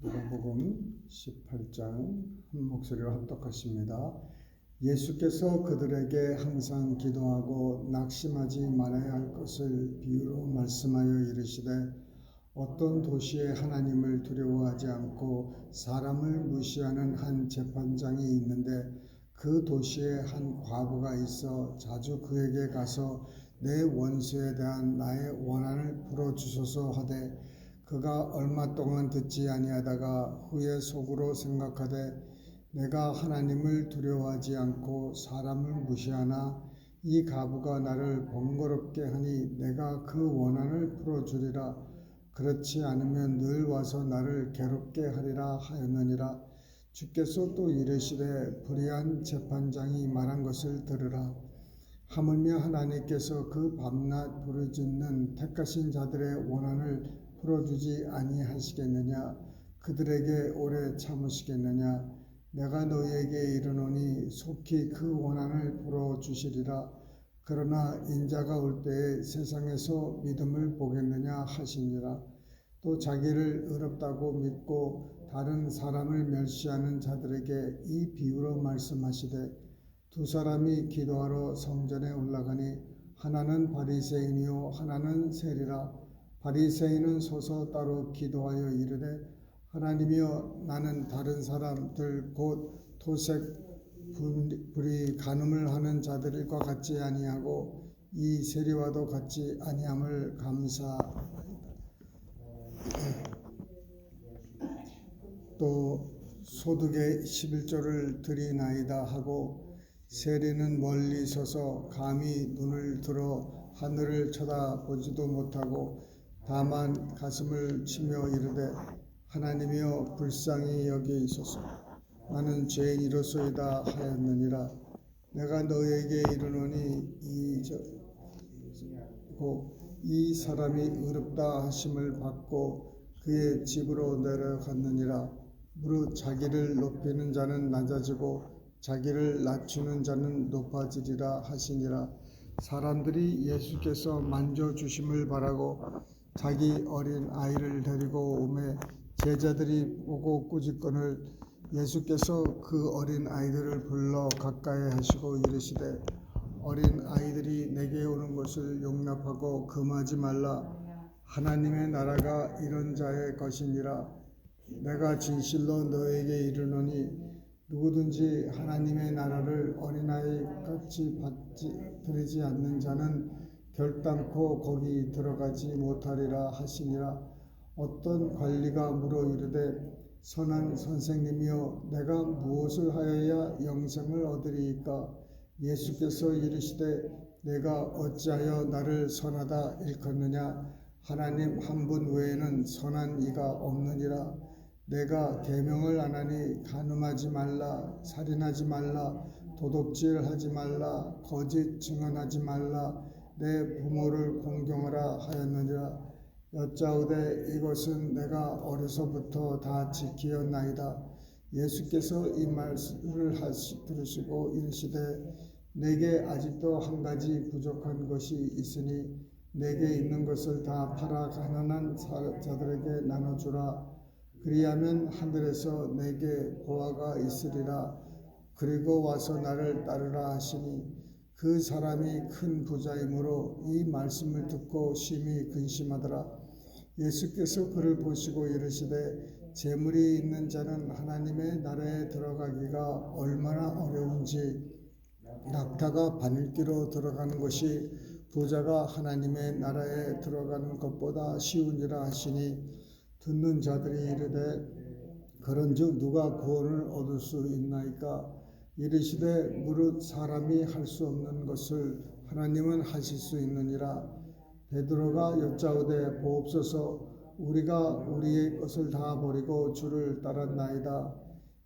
누가복음 18장 한 목소리로 합독하십니다. 예수께서 그들에게 항상 기도하고 낙심하지 말아야 할 것을 비유로 말씀하여 이르시되 어떤 도시에 하나님을 두려워하지 않고 사람을 무시하는 한 재판장이 있는데 그 도시에 한 과부가 있어 자주 그에게 가서 내 원수에 대한 나의 원한을 풀어주소서 하되 그가 얼마 동안 듣지 아니하다가 후에 속으로 생각하되 내가 하나님을 두려워하지 않고 사람을 무시하나 이 과부가 나를 번거롭게 하니 내가 그 원한을 풀어주리라. 그렇지 않으면 늘 와서 나를 괴롭게 하리라 하였느니라. 주께서 또 이르시되 불의한 재판장이 말한 것을 들으라. 하물며 하나님께서 그 밤낮 부르짖는 택하신 자들의 원한을 풀어주지 아니하시겠느냐? 그들에게 오래 참으시겠느냐? 내가 너희에게 이르노니 속히 그 원한을 풀어주시리라. 그러나 인자가 올 때에 세상에서 믿음을 보겠느냐 하시니라. 또 자기를 의롭다고 믿고 다른 사람을 멸시하는 자들에게 이 비유로 말씀하시되 두 사람이 기도하러 성전에 올라가니 하나는 바리새인이요 하나는 세리라. 바리새인은 서서 따로 기도하여 이르되 하나님이여 나는 다른 사람들 곧 토색 불의 간음을 하는 자들과 같지 아니하고 이 세리와도 같지 아니함을 감사하다. 또 소득의 11조를 드리나이다 하고 세리는 멀리 서서 감히 눈을 들어 하늘을 쳐다보지도 못하고 다만 가슴을 치며 이르되 하나님이여 불쌍히 여기소서 나는 죄인이로소이다 하였느니라. 내가 너희에게 이르노니 이 사람이 의롭다 하심을 받고 그의 집으로 내려갔느니라. 무릇 자기를 높이는 자는 낮아지고 자기를 낮추는 자는 높아지리라 하시니라. 사람들이 예수께서 만져주심을 바라고 자기 어린 아이를 데리고 오매 제자들이 보고 꾸짖거늘 예수께서 그 어린 아이들을 불러 가까이 하시고 이르시되 어린 아이들이 내게 오는 것을 용납하고 금하지 말라. 하나님의 나라가 이런 자의 것이니라. 내가 진실로 너에게 이르노니 누구든지 하나님의 나라를 어린아이 같이 드리지 않는 자는 결단코 거기 들어가지 못하리라 하시니라. 어떤 관리가 물어 이르되 선한 선생님이여 내가 무엇을 하여야 영생을 얻으리이까? 예수께서 이르시되 내가 어찌하여 나를 선하다 일컫느냐? 하나님 한 분 외에는 선한 이가 없느니라. 내가 계명을 안 하니 간음하지 말라, 살인하지 말라, 도둑질하지 말라, 거짓 증언하지 말라, 내 부모를 공경하라 하였느니라. 여짜오되 이것은 내가 어려서부터 다 지키었나이다. 예수께서 이 말씀을 들으시고 이르시되 내게 아직도 한 가지 부족한 것이 있으니 내게 있는 것을 다 팔아 가난한 자들에게 나눠주라. 그리하면 하늘에서 내게 보화가 있으리라. 그리고 와서 나를 따르라 하시니 그 사람이 큰 부자이므로 이 말씀을 듣고 심히 근심하더라. 예수께서 그를 보시고 이르시되 재물이 있는 자는 하나님의 나라에 들어가기가 얼마나 어려운지 낙타가 바늘귀로 들어가는 것이 부자가 하나님의 나라에 들어가는 것보다 쉬우니라 하시니 듣는 자들이 이르되 그런즉 누가 구원을 얻을 수 있나이까? 이르시되 무릇 사람이 할 수 없는 것을 하나님은 하실 수 있느니라. 베드로가 여짜오되 보옵소서 우리가 우리의 것을 다 버리고 주를 따랐나이다.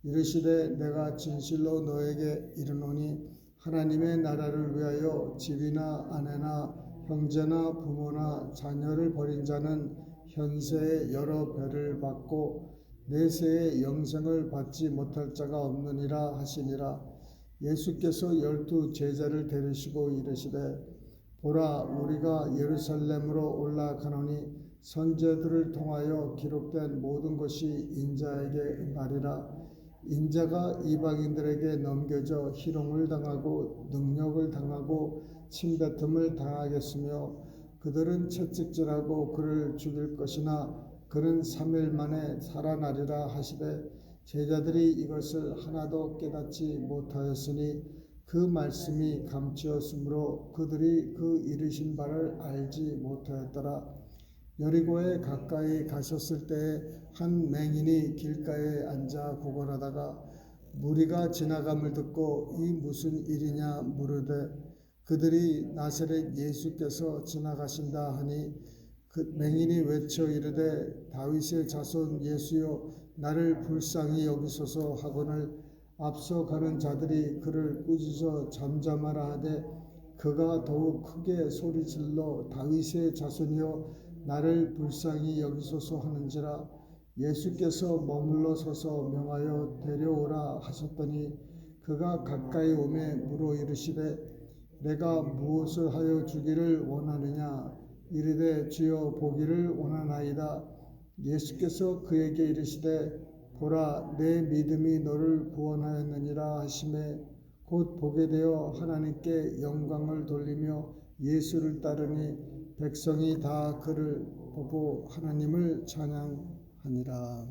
이르시되 내가 진실로 너에게 이르노니 하나님의 나라를 위하여 집이나 아내나 형제나 부모나 자녀를 버린 자는 현세의 여러 배를 받고 내세의 영생을 받지 못할 자가 없느니라 하시니라. 예수께서 12 제자를 데리시고 이르시되 보라 우리가 예루살렘으로 올라가노니 선제들을 통하여 기록된 모든 것이 인자에게 응하리라. 인자가 이방인들에게 넘겨져 희롱을 당하고 능력을 당하고 침뱉음을 당하겠으며 그들은 채찍질하고 그를 죽일 것이나 그는 3일 만에 살아나리라 하시되 제자들이 이것을 하나도 깨닫지 못하였으니 그 말씀이 감추었으므로 그들이 그 이르신 바를 알지 못하였더라. 여리고에 가까이 가셨을 때에 한 맹인이 길가에 앉아 구걸하다가 무리가 지나감을 듣고 이 무슨 일이냐 물으되 그들이 나사렛 예수께서 지나가신다 하니 그 맹인이 외쳐 이르되 다윗의 자손 예수여 나를 불쌍히 여기소서 하거늘 앞서 가는 자들이 그를 꾸짖어 잠잠하라 하되 그가 더욱 크게 소리질러 다윗의 자손이여 나를 불쌍히 여기소서 하는지라. 예수께서 머물러 서서 명하여 데려오라 하셨더니 그가 가까이 오매 물어 이르시되 내가 무엇을 하여 주기를 원하느냐 이르되 주여 보기를 원하나이다. 예수께서 그에게 이르시되 보라 내 믿음이 너를 구원하였느니라 하시매 곧 보게 되어 하나님께 영광을 돌리며 예수를 따르니 백성이 다 그를 보고 하나님을 찬양하니라.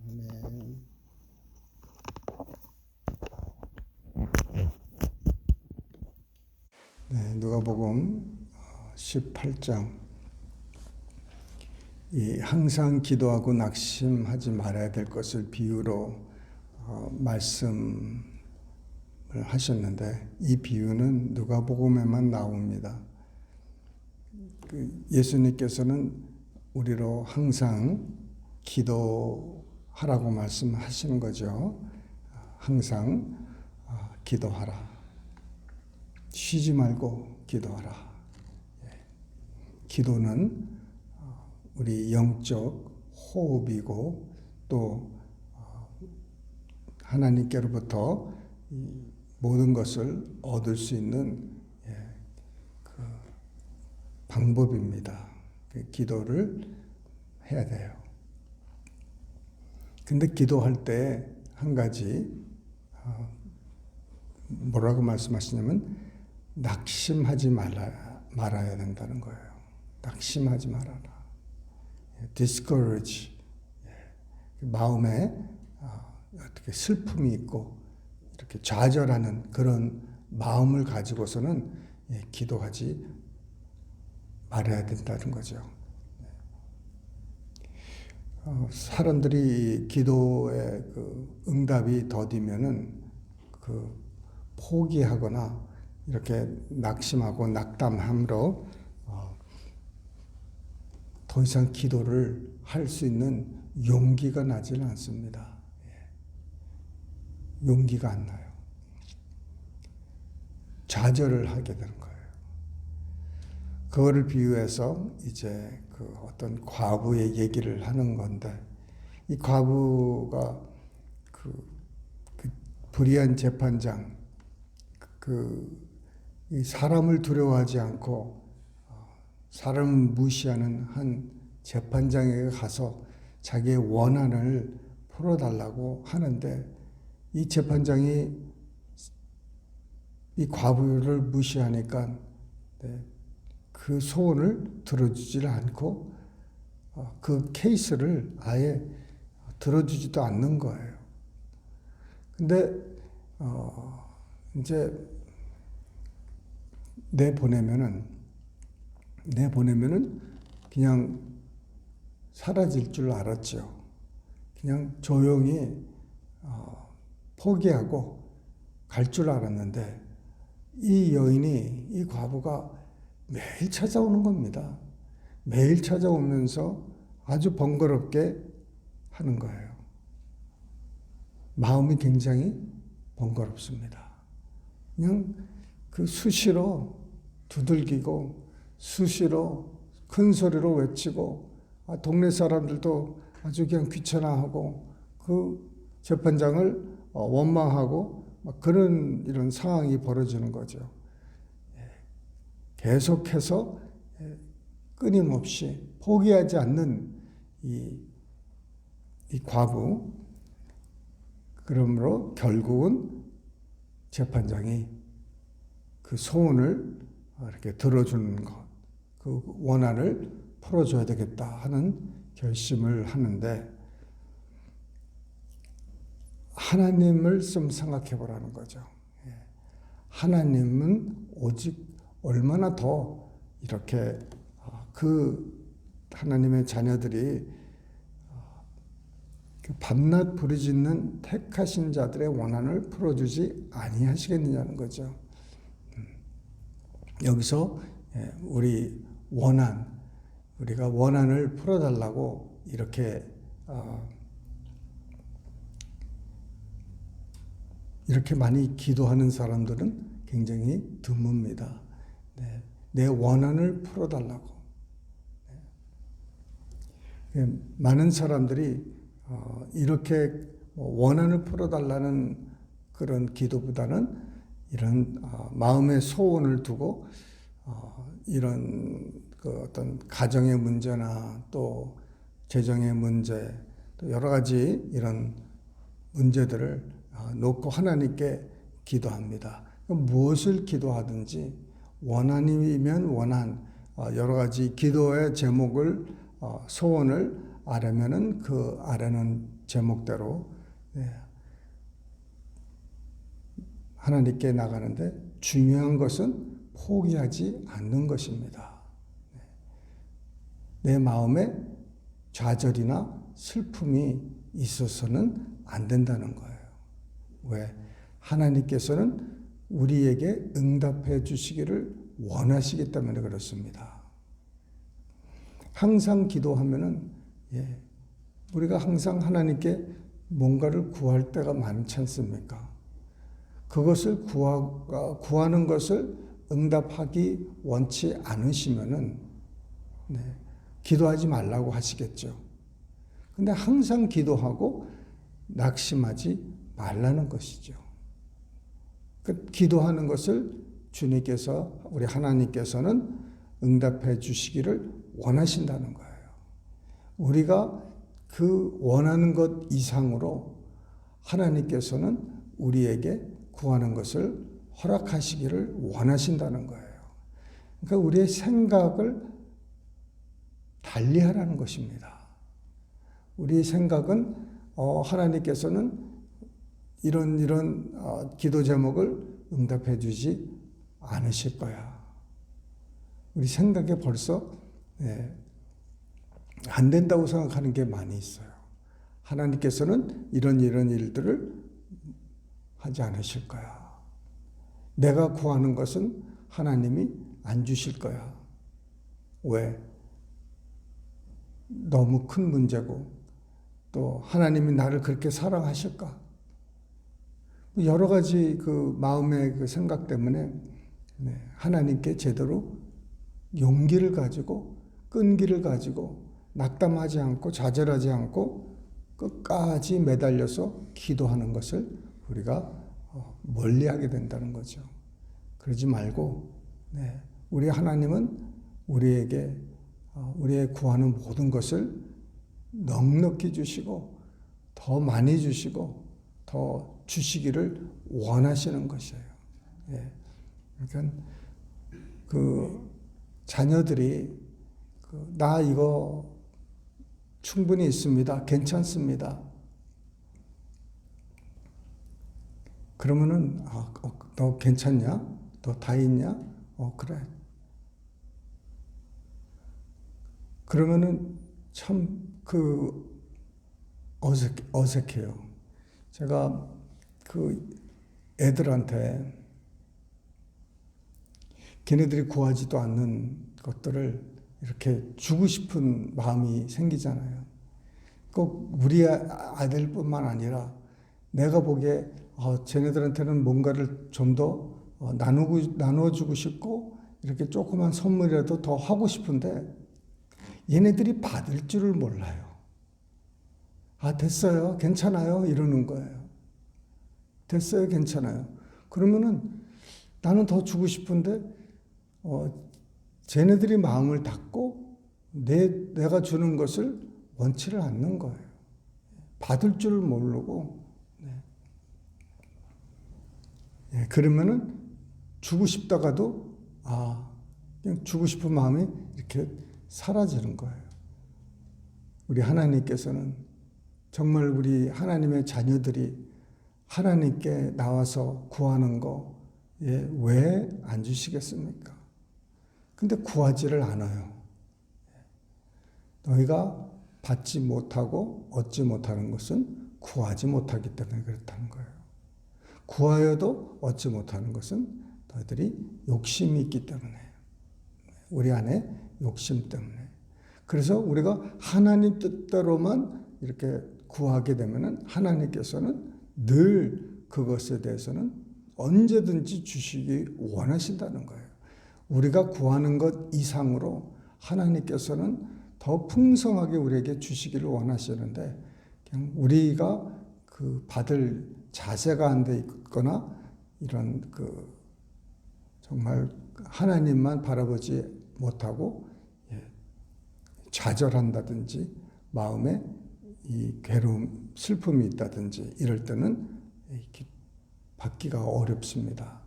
아멘. 네, 누가복음 18장. 이 항상 기도하고 낙심하지 말아야 될 것을 비유로 말씀을 하셨는데 이 비유는 누가복음에만 나옵니다. 예수님께서는 우리로 항상 기도하라고 말씀하시는 거죠. 항상 기도하라. 쉬지 말고 기도하라. 기도는 우리 영적 호흡이고 또 하나님께로부터 모든 것을 얻을 수 있는 방법입니다. 기도를 해야 돼요. 근데 기도할 때 한 가지 뭐라고 말씀하시냐면 낙심하지 말아야 된다는 거예요. 낙심하지 말아라. discourage. 마음에 어떻게 슬픔이 있고 이렇게 좌절하는 그런 마음을 가지고서는 기도하지 말아야 된다는 거죠. 사람들이 기도의 그 응답이 더디면은 그 포기하거나 이렇게 낙심하고 낙담함으로 더 이상 기도를 할 수 있는 용기가 나지는 않습니다. 용기가 안 나요. 좌절을 하게 되는 거예요. 그거를 비유해서 이제 그 어떤 과부의 얘기를 하는 건데 이 과부가 그 불의한 재판장 이 사람을 두려워하지 않고 사람을 무시하는 한 재판장에게 가서 자기의 원한을 풀어달라고 하는데 이 재판장이 이 과부를 무시하니까 그 소원을 들어주질 않고 그 케이스를 아예 들어주지도 않는 거예요. 근데 이제 내보내면은 그냥 사라질 줄 알았죠. 그냥 조용히 포기하고 갈 줄 알았는데 이 과부가 매일 찾아오는 겁니다. 매일 찾아오면서 아주 번거롭게 하는 거예요. 마음이 굉장히 번거롭습니다. 그냥 그 수시로 두들기고 수시로 큰 소리로 외치고 동네 사람들도 아주 그냥 귀찮아하고 그 재판장을 원망하고 막 그런 이런 상황이 벌어지는 거죠. 계속해서 끊임없이 포기하지 않는 이 과부. 그러므로 결국은 재판장이 그 소원을 이렇게 들어주는 것, 그 원한을 풀어줘야 되겠다 하는 결심을 하는데, 하나님을 좀 생각해 보라는 거죠. 하나님은 오직 얼마나 더 이렇게 그 하나님의 자녀들이 밤낮 부르짖는 택하신 자들의 원한을 풀어주지 아니하시겠느냐는 거죠. 여기서 우리가 원한을 풀어달라고 이렇게 많이 기도하는 사람들은 굉장히 드뭅니다. 내 원한을 풀어달라고. 많은 사람들이 이렇게 원한을 풀어달라는 그런 기도보다는 이런 마음의 소원을 두고 이런 그 어떤 가정의 문제나 또 재정의 문제, 또 여러 가지 이런 문제들을 놓고 하나님께 기도합니다. 무엇을 기도하든지 원한이면 원한, 여러 가지 기도의 제목을 소원을 아뢰면은 그 아뢰는 제목대로 하나님께 나가는데, 중요한 것은 포기하지 않는 것입니다. 내 마음에 좌절이나 슬픔이 있어서는 안 된다는 거예요. 왜? 하나님께서는 우리에게 응답해 주시기를 원하시기 때문에 그렇습니다. 항상 기도하면은 우리가 항상 하나님께 뭔가를 구할 때가 많지 않습니까? 그것을 구하는 것을 응답하기 원치 않으시면은 기도하지 말라고 하시겠죠. 근데 항상 기도하고 낙심하지 말라는 것이죠. 그 기도하는 것을 주님께서, 우리 하나님께서는 응답해 주시기를 원하신다는 거예요. 우리가 그 원하는 것 이상으로 하나님께서는 우리에게 구하는 것을 허락하시기를 원하신다는 거예요. 그러니까 우리의 생각을 달리하라는 것입니다. 우리의 생각은 하나님께서는 이런 기도 제목을 응답해 주지 않으실 거야. 우리 생각에 벌써 안 된다고 생각하는 게 많이 있어요. 하나님께서는 이런 일들을 하지 않으실 거야. 내가 구하는 것은 하나님이 안 주실 거야. 왜? 너무 큰 문제고, 또 하나님이 나를 그렇게 사랑하실까? 여러 가지 그 마음의 그 생각 때문에 하나님께 제대로 용기를 가지고, 끈기를 가지고, 낙담하지 않고 좌절하지 않고 끝까지 매달려서 기도하는 것을 우리가 멀리하게 된다는 거죠. 그러지 말고 우리 하나님은 우리에게 우리의 구하는 모든 것을 넉넉히 주시고 더 많이 주시고 더 주시기를 원하시는 것이에요. 그러니까 그 자녀들이 나 이거 충분히 있습니다. 괜찮습니다. 그러면은 너 괜찮냐? 너 다 있냐? 그래. 그러면은 참 어색해요. 제가 그 애들한테 걔네들이 구하지도 않는 것들을 이렇게 주고 싶은 마음이 생기잖아요. 꼭 우리 아들뿐만 아니라 내가 보기에 쟤네들한테는 뭔가를 좀 더 나눠주고 싶고 이렇게 조그만 선물이라도 더 하고 싶은데 얘네들이 받을 줄을 몰라요. 됐어요. 괜찮아요. 이러는 거예요. 됐어요. 괜찮아요. 그러면은 나는 더 주고 싶은데 쟤네들이 마음을 닫고 내가 주는 것을 원치를 않는 거예요. 받을 줄 모르고. 그러면은 주고 싶다가도 그냥 주고 싶은 마음이 이렇게 사라지는 거예요. 우리 하나님께서는 정말 우리 하나님의 자녀들이 하나님께 나와서 구하는 거 왜 안 주시겠습니까? 근데 구하지를 않아요. 너희가 받지 못하고 얻지 못하는 것은 구하지 못하기 때문에 그렇다는 거예요. 구하여도 얻지 못하는 것은 너희들이 욕심이 있기 때문에, 우리 안에 욕심 때문에. 그래서 우리가 하나님 뜻대로만 이렇게 구하게 되면은 하나님께서는 늘 그것에 대해서는 언제든지 주시기 원하신다는 거예요. 우리가 구하는 것 이상으로 하나님께서는 더 풍성하게 우리에게 주시기를 원하시는데, 그냥 우리가 그 받을 자세가 안 돼 있거나 이런 정말 하나님만 바라보지 못하고 좌절한다든지 마음에 이 괴로움, 슬픔이 있다든지 이럴 때는 받기가 어렵습니다.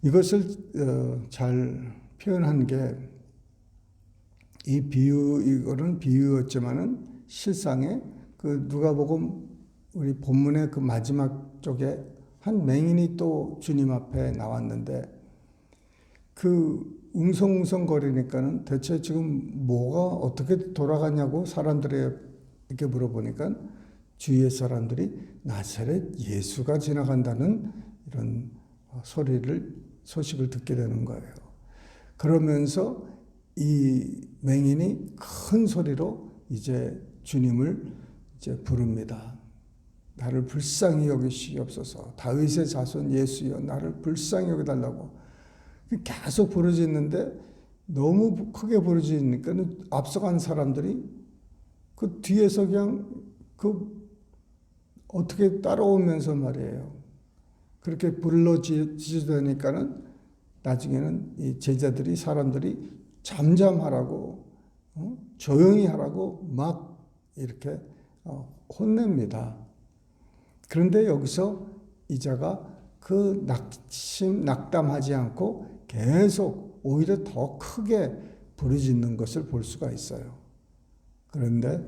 이것을 잘 표현한 게 이 이거는 비유였지만은 실상에 그 누가복음 우리 본문의 그 마지막 쪽에 한 맹인이 또 주님 앞에 나왔는데, 그 웅성웅성 거리니까는 대체 지금 뭐가 어떻게 돌아가냐고 사람들이 이렇게 물어보니까 주위의 사람들이 나사렛 예수가 지나간다는 이런 소식을 듣게 되는 거예요. 그러면서 이 맹인이 큰 소리로 이제 주님을 이제 부릅니다. 나를 불쌍히 여기시옵소서. 다윗의 자손 예수여, 나를 불쌍히 여겨달라고 계속 부르짖는데, 너무 크게 부르짖으니까 앞서간 사람들이 그 뒤에서 그냥 어떻게 따라오면서 말이에요. 그렇게 불러지르니까는 나중에는 이 제자들이 사람들이 잠잠하라고, 조용히 하라고 막 이렇게 혼냅니다. 그런데 여기서 이자가 그 낙담하지 않고 계속 오히려 더 크게 부르짖는 것을 볼 수가 있어요. 그런데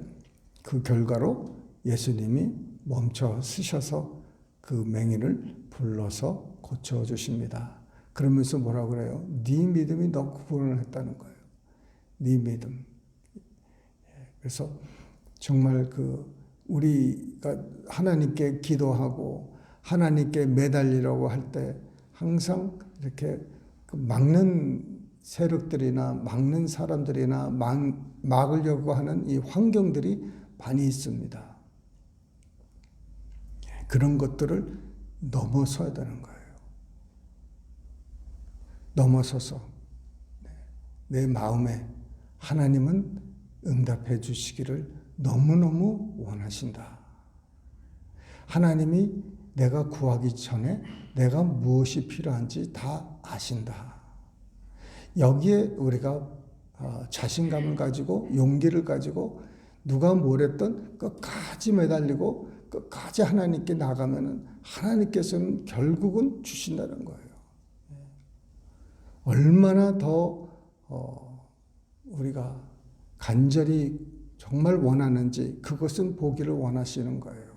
그 결과로 예수님이 멈춰 서셔서 그 맹인을 불러서 고쳐주십니다. 그러면서 뭐라고 그래요? 네 믿음이 너 구원을 했다는 거예요. 네 믿음. 그래서 정말 우리가 하나님께 기도하고 하나님께 매달리려고 할 때 항상 이렇게 막는 세력들이나 막는 사람들이나 막으려고 하는 이 환경들이 많이 있습니다. 그런 것들을 넘어서야 되는 거예요. 넘어서서 내 마음에 하나님은 응답해 주시기를 너무너무 원하신다. 하나님이 내가 구하기 전에 내가 무엇이 필요한지 다 아신다. 여기에 우리가 자신감을 가지고 용기를 가지고 누가 뭐랬던 끝까지 매달리고 끝까지 하나님께 나가면은 하나님께서는 결국은 주신다는 거예요. 얼마나 더 우리가 간절히 정말 원하는지 그것은 보기를 원하시는 거예요.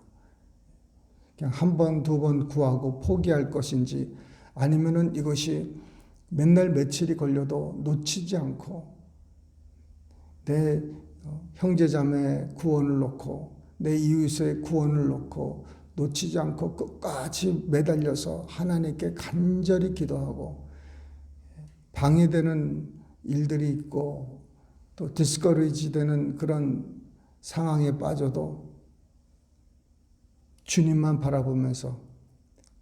그냥 한 번, 두 번 구하고 포기할 것인지, 아니면은 이것이 맨날 며칠이 걸려도 놓치지 않고 내 형제자매 구원을 놓고 내 이웃의 구원을 놓고 놓치지 않고 끝까지 매달려서 하나님께 간절히 기도하고, 방해되는 일들이 있고 또 디스커리지 되는 그런 상황에 빠져도 주님만 바라보면서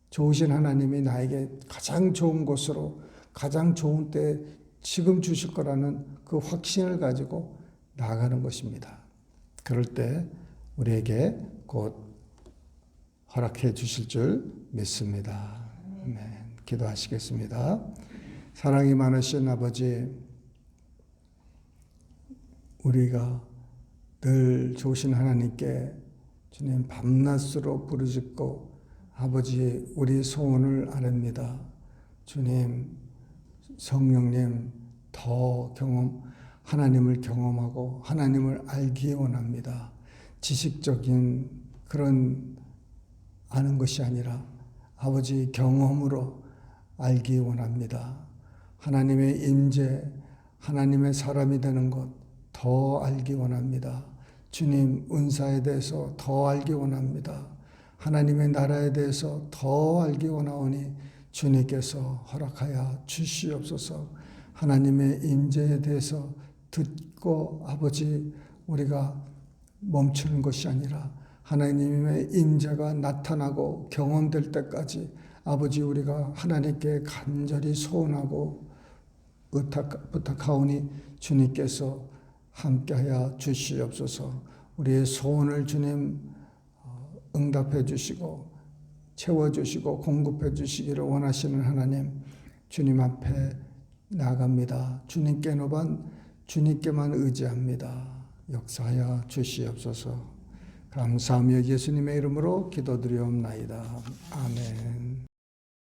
좋으신 하나님이 나에게 가장 좋은 곳으로 가장 좋은 때에 지금 주실 거라는 그 확신을 가지고 나아가는 것입니다. 그럴 때 우리에게 곧 허락해 주실 줄 믿습니다. 아멘. 기도하시겠습니다. 사랑이 많으신 아버지, 우리가 늘 좋으신 하나님께 주님 밤낮으로 부르짖고 아버지 우리 소원을 아릅니다. 주님 성령님 더 하나님을 경험하고 하나님을 알기 원합니다. 지식적인 그런 아는 것이 아니라 아버지 경험으로 알기 원합니다. 하나님의 임재, 하나님의 사람이 되는 것 더 알기 원합니다. 주님 은사에 대해서 더 알기 원합니다. 하나님의 나라에 대해서 더 알기 원하오니 주님께서 허락하여 주시옵소서. 하나님의 임재에 대해서 듣고 아버지 우리가 멈추는 것이 아니라 하나님의 임재가 나타나고 경험될 때까지 아버지 우리가 하나님께 간절히 소원하고 부탁하오니 주님께서 함께하여 주시옵소서. 우리의 소원을 주님 응답해 주시고 채워주시고 공급해 주시기를 원하시는 하나님 주님 앞에 나아갑니다. 주님께만 의지합니다. 역사하여 주시옵소서. 감사하며 예수님의 이름으로 기도드리옵나이다. 아멘.